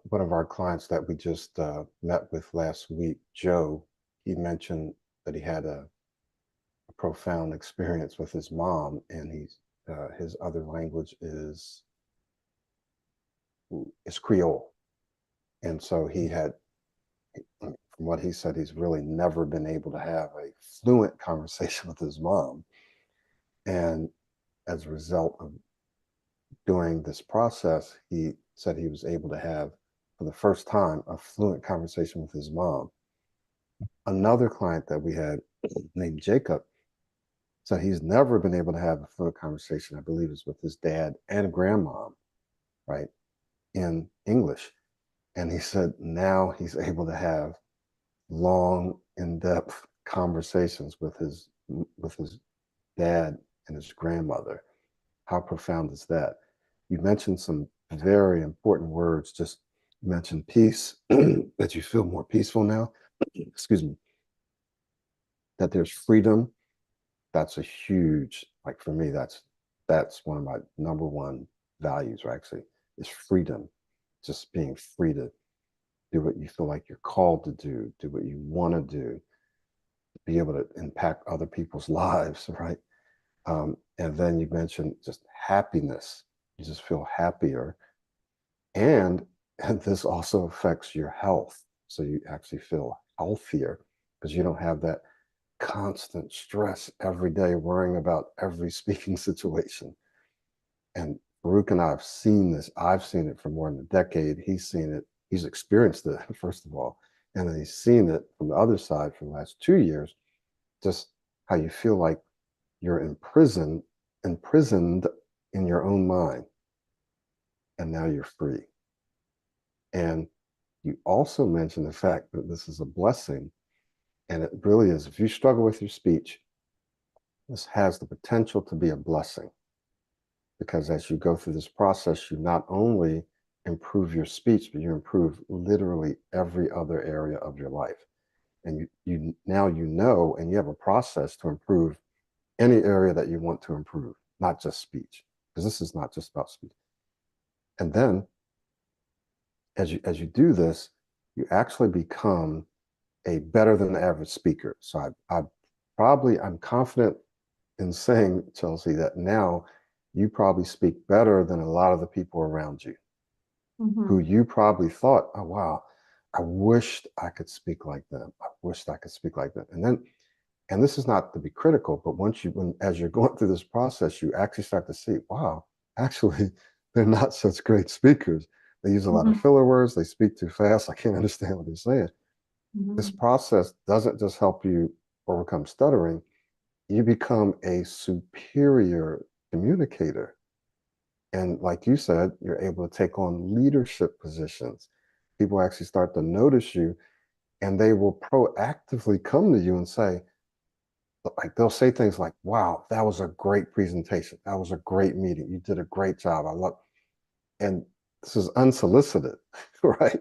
one of our clients that we just met with last week, Joe, he mentioned that he had a profound experience with his mom, and his other language is Creole. And so he had, from what he said, he's really never been able to have a fluent conversation with his mom. And as a result of doing this process, he said he was able to have, for the first time, a fluent conversation with his mom. Another client that we had named Jacob said he's never been able to have a fluent conversation, I believe is with his dad and grandmom, right, in English. And he said now he's able to have long, in-depth conversations with his dad and his grandmother. How profound is that? You mentioned some very important words. Just mentioned peace, that you feel more peaceful now. Excuse me. That there's freedom. That's a huge, like for me, that's one of my number one values, right? Actually, is freedom. Just being free to do what you feel like you're called to do what you want to do, be able to impact other people's lives, right? And then you mentioned just happiness. You just feel happier. And this also affects your health. So you actually feel healthier because you don't have that constant stress every day worrying about every speaking situation. And Farouk and I have seen this. I've seen it for more than a decade. He's seen it. He's experienced it, first of all. And then he's seen it from the other side for the last 2 years, just how you feel like you're imprisoned in your own mind. And now you're free. And you also mentioned the fact that this is a blessing. And it really is. If you struggle with your speech, this has the potential to be a blessing. Because as you go through this process, you not only improve your speech, but you improve literally every other area of your life. And you now you know, and you have a process to improve any area that you want to improve, not just speech, because this is not just about speech. And then as you do this, you actually become a better than average speaker. So I'm confident in saying, Chelsea, that now you probably speak better than a lot of the people around you, who you probably thought, oh, wow, I wished I could speak like them. I wished I could speak like them. And this is not to be critical, but as you're going through this process, you actually start to see, wow, actually, they're not such great speakers. They use a lot of filler words. They speak too fast. I can't understand what they're saying. This process doesn't just help you overcome stuttering. You become a superior communicator. And like you said, you're able to take on leadership positions. People actually start to notice you, and they will proactively come to you and say, like, they'll say things like, wow, that was a great presentation. That was a great meeting. You did a great job. I love, and this is unsolicited, right?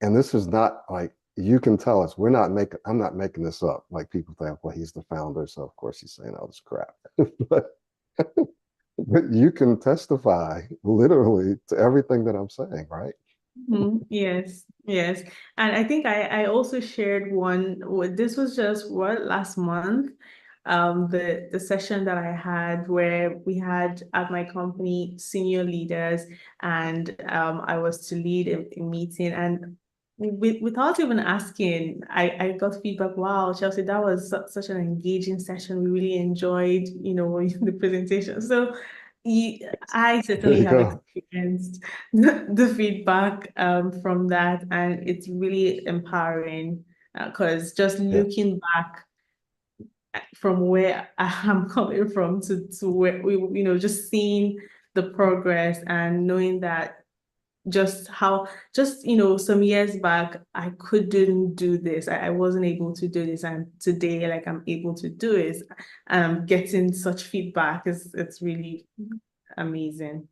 And this is not like, you can tell us, I'm not making this up. Like people think, well, he's the founder, so of course he's saying all this crap. but you can testify literally to everything that I'm saying, right? Yes, yes. And I think I also shared one, this was just last month, the session that I had where we had at my company senior leaders, and I was to lead a meeting, and without even asking, I got feedback. Wow, Chelsea, that was such an engaging session. We really enjoyed, the presentation. So I There certainly you have go. experienced the feedback from that, and it's really empowering because just Yeah. looking back from where I'm coming from to where just seeing the progress and knowing that some years back I couldn't do this. I wasn't able to do this, and today like I'm able to do it, and I'm getting such feedback. It's really amazing.